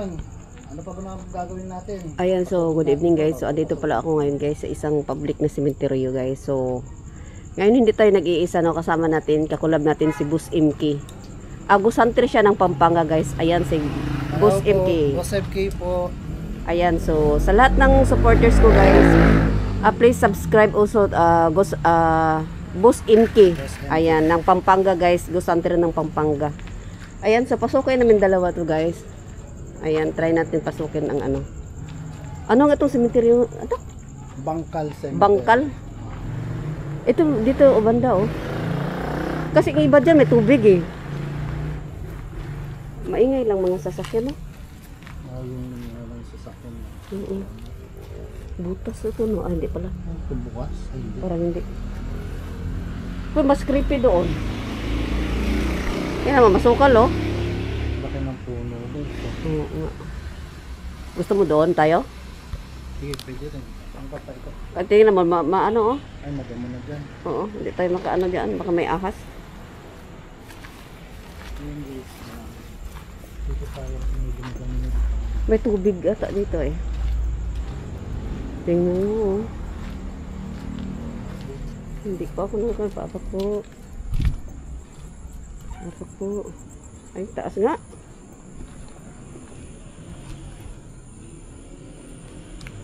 ngayon? Ano pa ba na gagawin natin? Ayan, so good evening guys. So andito pala ako ngayon guys sa isang public na sementeryo guys. So ngayon hindi tayo nag-iisa, no, kasama natin, kakulab natin si Boss MK. Agusantri siya ng Pampanga guys. Ayan si Boss MK. Boss MK po. Ayan, so sa lahat ng supporters ko guys, please subscribe also Boss MK. Ayan, ng Pampanga guys, Agusantri ng Pampanga. Ayan, so pasukin namin dalawa to guys. Ayan, try natin pasukin ang ano. Ano nga itong sementeryo? Ano? Bangkal Cemetery. Bangkal? Ito, dito, o banda, oh. Kasi ang iba dyan, may tubig, eh. Maingay lang mga sasakyan, oh. Yung sasakyan. Butas ito, no? Ah, hindi pala. Ito bukas? Hindi. Parang hindi. Pero mas creepy doon. Yan naman, masukal, oh. Laki ng puno doon. Oo nga. Gusto mo doon tayo? Sige, pwede rin. Ang patay ko. At tingin naman, ano, oh. Ay, magamo na dyan. Oo, hindi tayo makaano dyan. Baka may ahas. Hindi. Dito tayo. Pinigin. May tubig ata dito, eh. Tingnan mo, oh. Hindi pa ako nakapapa po. Apa po. Ay, taas nga.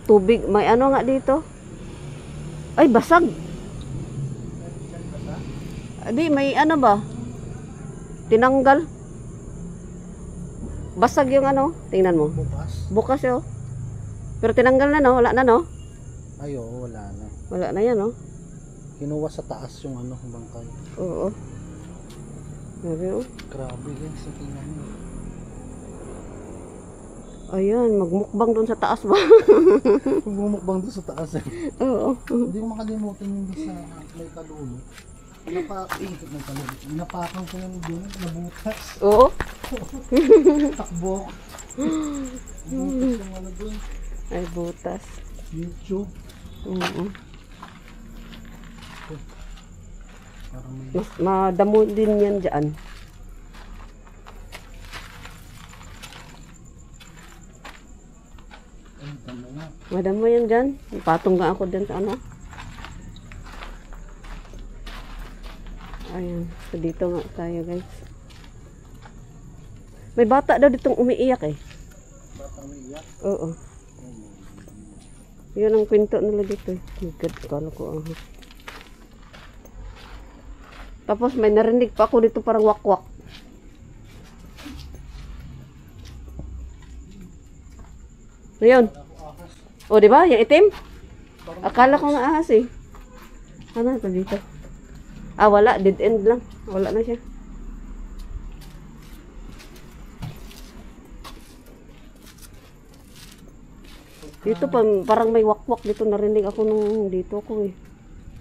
Tubig, may ano nga dito? Ay, basag. Di, may ano ba? Tinanggal. Basag yung ano, tingnan mo. Bukas? Bukas yun. Pero tinanggal na, no? Wala na, no? Ay, oo, wala na. Wala na yan, no? Kinuha sa taas yung ano, bangkay. Oo. Grabe, oh. Grabe guys, tingnan mo. Ayan, magmukbang doon sa taas ba? Bumukbang doon sa taas eh. Oo. Hindi ko makalimutan yung doon sa may kalulo. Napakan ko yung doon, nabutas. Oo. Takbo. Butas yung ano doon. Ay, butas. YouTube. Oo. Parang may... Mas madamo din yan dyan. Ay, tama nga. Madamo yan dyan. Patong nga ako dyan sa ano. Ayan. So dito nga tayo guys. May bata daw ditong umiiyak eh. Bata may iyak. Oo. Yun ang kwento nila dito eh. My God, kala ko ahas. Tapos may narinig pa ako dito parang wakwak. Ayun. O, di ba? Yung itim? Akala ko nga ahas eh. Ano ito dito? Ah, wala. Dead end lang. Wala na siya. Dito pa, parang may wakwak dito. Narinig ako nung dito ako eh.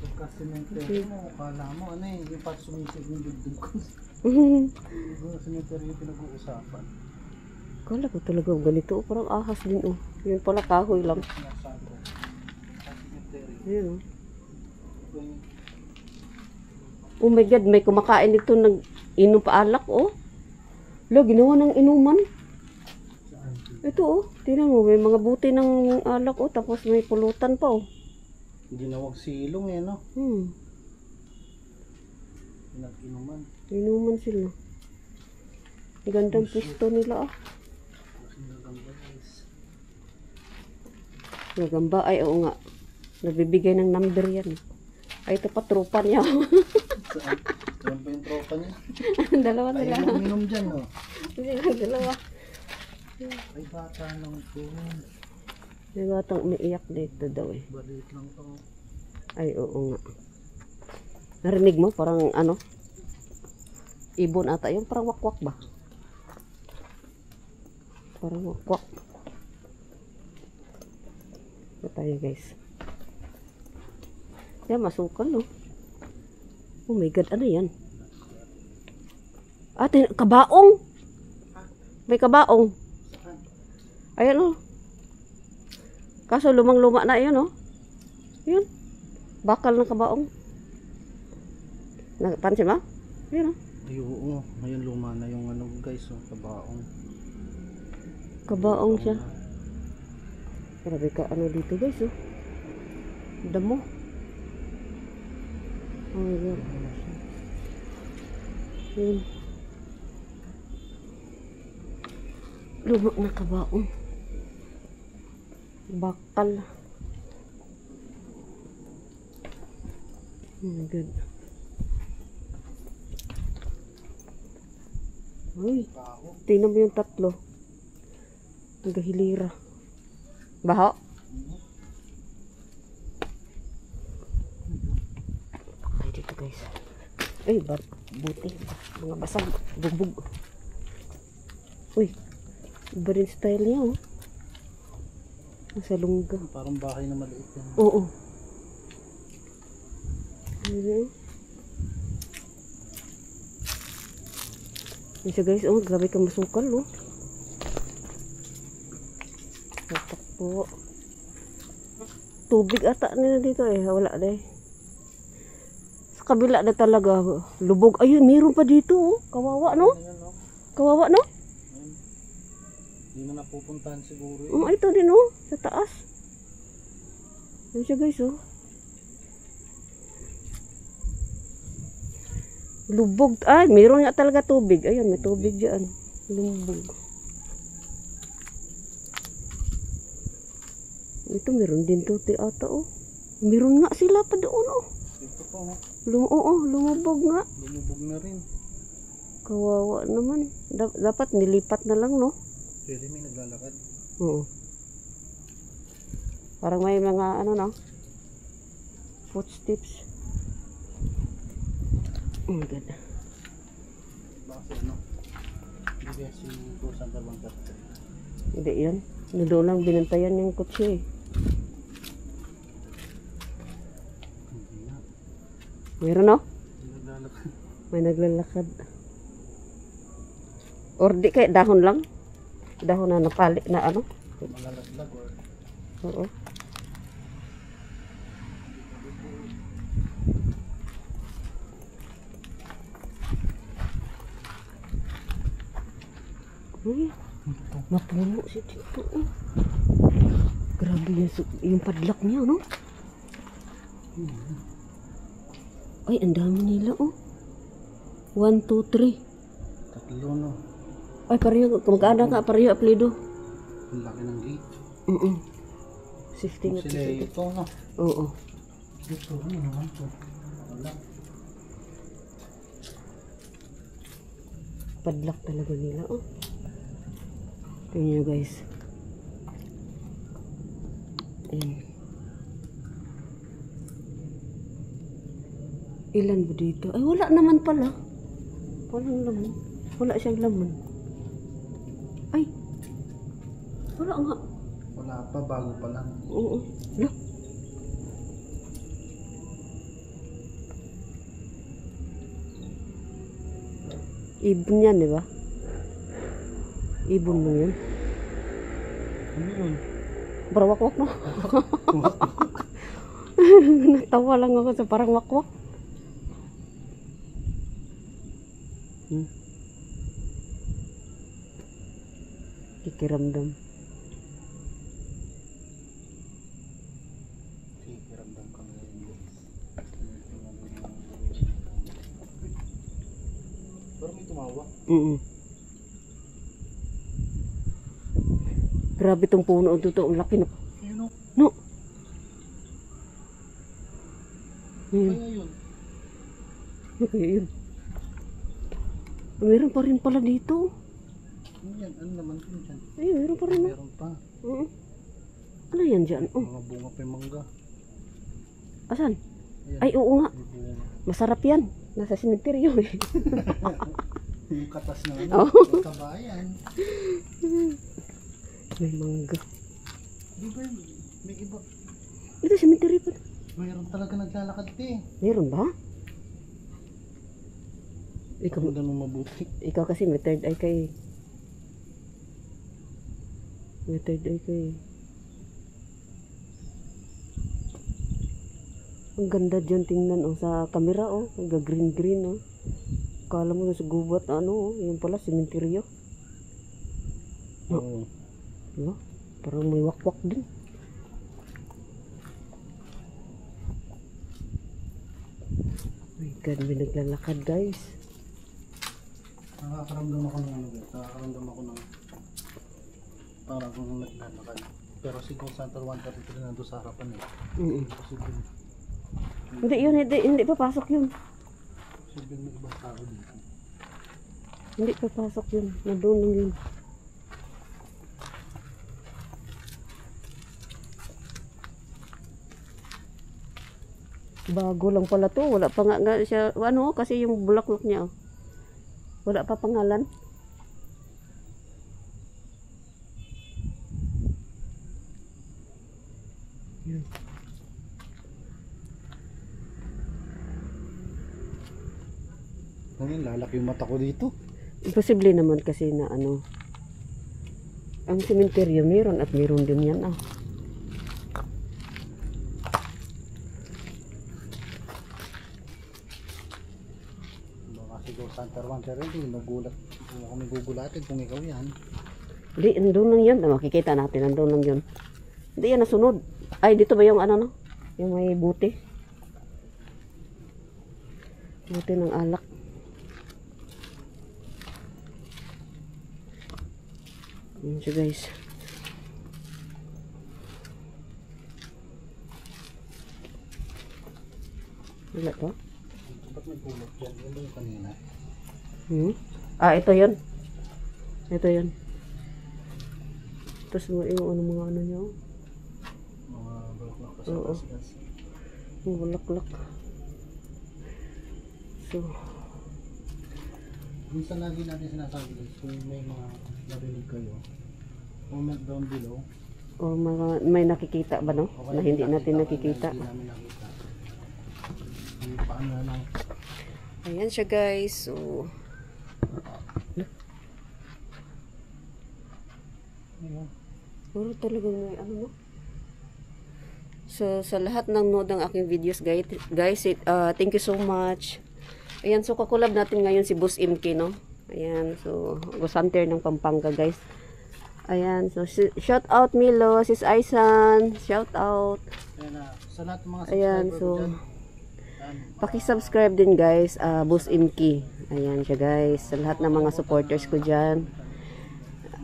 Pagka-cemetery mo, kala mo ano eh, yung pati sumisig yung dibdib ko. Yung cemetery yung pinag-uusapan. Kala ko talaga ganito. Parang ahas din oh. Yun pala kahoy lang. Sinasabi ko. Sa cemetery. Ayun oh. Oh my God, may kumakain dito nag-inom pa alak oh. Lo, ginawa ng inuman. Saan? Ito oh, tingnan mo, may mga buti ng alak oh, tapos may pulutan pa oh. Ginawag silong eh no? Pinag-inuman. Inuman sila. Gandang pwesto nila ah. Nagamba guys. Nagamba, ay oo nga. Nagbibigay ng number yan. Ay, ito pa, tropa niya. Saan? Yan pa yung tropa niya. Dalawa sila. Ay, uminom dyan no? Hindi nga, dalawa. Ay, bata lang po. May batang umiiyak dito daw eh. Balit lang to. Ay, oo nga. Narinig mo? Parang ano? Ibon ata. Yung parang wakwak ba? Parang wakwak. Ito tayo guys. Yan, masukal no? Oh my God, ano yan? Kabaong! May kabaong. Ayan oh. Kaso lumang-luma na yun oh. Yun. Bakal ng kabaong. Pansin mo? Yun oh. Ay, oo. Ngayon luma na yung ano guys, oh, kabaong. Kabaong siya. Grabe ka ano dito guys oh. Damo. Oh my God. Yun. Luma na kabaong. Bakal. Oh my God. Uy, tingnan mo yung tatlo. Nagahilira. Baho? Ay, dito guys. Ay, buti. Mga basag. Bugbog. Uy, iba rin style niya oh. Nasa lungga. Parang bahay na maliit yan. Oo. Ano? Yan siya guys, oh, grabe ka masukal, oh. Tatak po. Tubig ata nila dito eh, wala na eh. Sa kabila na talaga, lubog. Ayun, meron pa dito, oh. Kawawa, no? Kawawa, no? Hindi mo napupuntahan siguro eh. Oh, ito din, oh. Sa taas. Yan siya guys, oh. Lubog. Ay, mayroon nga talaga tubig. Ayun, may tubig dyan. Lubog. Ito, meron din to. Ata, oh. Meron nga sila pa doon, oh. Ito pa, oh. Oo, lumubog nga. Lumubog na rin. Kawawa naman. Dapat nilipat na lang, no? Pwede may naglalakad. Oo. Parang may mga, ano, no? Footsteps. Oh my God. Bakit ano? Hindi kaya si Kusang Kabangkat. Hindi yan. Doon lang binantayan yung kotse eh. Hindi na. Meron no? May naglalakad. May naglalakad. Or di kaya dahon lang? Dahon na napali na ano? Malalaglag or... Oo. Uy, mapuno si Tito. Oh. Grabe yung padlock niya, no? Ay, ang dami nila, oh. 1, 2, 3. Tatlo, no? Ay, pareho. Kumagana ka, pareho apelido. Ang laki ng gate. Safety na Sila ito, no? Oo. Ito, ano naman to? Wala. Padlock talaga nila, oh. Tingnan nyo guys. Ayan. Ilan ba dito? Ay, wala naman pala. Walang laman. Wala siyang laman. Ay. Wala nga. Wala pa, bago pa lang. Oo. Wala. Ibon yan, di ba? Ibon mo yun. Ano yun? Parang wakwak, no? Natawa lang ako sa parang wakwak. Kikiramdam. Kikiramdam ka ngayon. Pero may tumawa. Grabe tong puno dito. Ang laki na. Ayun, no? No. Kaya yun. Okay, yun. Meron pa rin pala dito. Ano yan? Ano naman yun dyan? Ay, meron pa rin. Meron pa. Ano yan dyan? Oh. Mga bunga pa yung mangga. Asan? Ayan. Ay, oo nga. May bunga. Masarap yan. Nasa simenteryo eh. Yung katas na Oh. ano, kabayan. May mangga. Di ba yun? May iba. Ito, simenteryo pa. Mayroon talaga naglalakad eh. Meron ba? Ikaw, Kung ganun mabuti. ikaw kasi may third eye kay. May third eye kay. Ang ganda dyan tingnan oh, sa camera oh. Green green oh. Kala mo sa gubat ano oh. Yung pala simenteryo. Oo. Diba? Parang may wakwak din. Oh my God, may naglalakad guys. Nakakaramdam ako ng ano guys. Nakakaramdam ako ng parang kung naglalakad. Pero si Ghost Hunter 133 nandun sa harapan eh. Posible. Hindi yun, hindi papasok yun. Posible may ibang tao dito. Hindi papasok yun. Nandun lang yun. Bago lang pala to. Wala pa nga siya. Ano kasi yung bulaklak niya. Oh. Wala pa pangalan. Yan. Ngayon lalaki yung mata ko dito. Imposible naman kasi na ano. Ang sementeryo meron at meron din yan ah. Baka si Ghost Hunter 133 nagulat. Kung kami gugulatin kung ikaw yan. Hindi, nandun lang yan. Makikita natin, nandun lang yun. Hindi yan nasunod. Ay, dito ba yung ano no? Yung may buti. Buti ng alak. Yan siya guys. Wala to? Ba't may pulot yan? Yan ba yung kanina? Ah, ito yun. Ito yun. Tapos yung ano mga ano niya. Mga bulaklak pa Oo. sa tas. Yung bulaklak. So, Minsan lagi natin sinasabi guys, kung may mga narinig kayo, comment down below. o may nakikita ba no? O Na hindi natin nakikita. Hindi namin nakita. Paano na lang. Ayan siya guys. So, Ayun. puro talagang may ano no? So, sa lahat ng nod ng aking videos guys, thank you so much. Ayan, so kakulab natin ngayon si Boss MK, no? Ayan, so Ghost Hunter ng Pampanga guys. Ayan, so shout out Milo, sis Aisan, shout out. Ayan na, sa lahat ng mga Ayan, subscriber so ko dyan. paki-subscribe din guys, Boss MK. Ayan siya guys, sa lahat ng mga supporters ko dyan.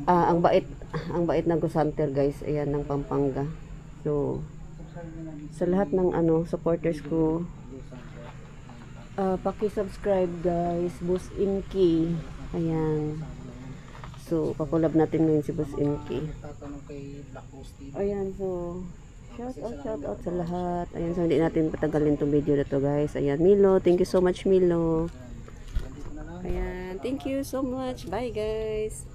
Ang bait na Ghost Hunter guys, ayan ng Pampanga. So, sa lahat ng ano supporters ko, paki-subscribe guys, Boss MK. Ayan. So, pakulab natin ngayon si Boss MK. Tatanong kay Black Rose TV. Ayan, so shout out sa lahat. Ayan, so hindi natin patagalin tong video na to guys. Ayan, Milo, thank you so much Milo. Ayan, thank you so much. Bye guys.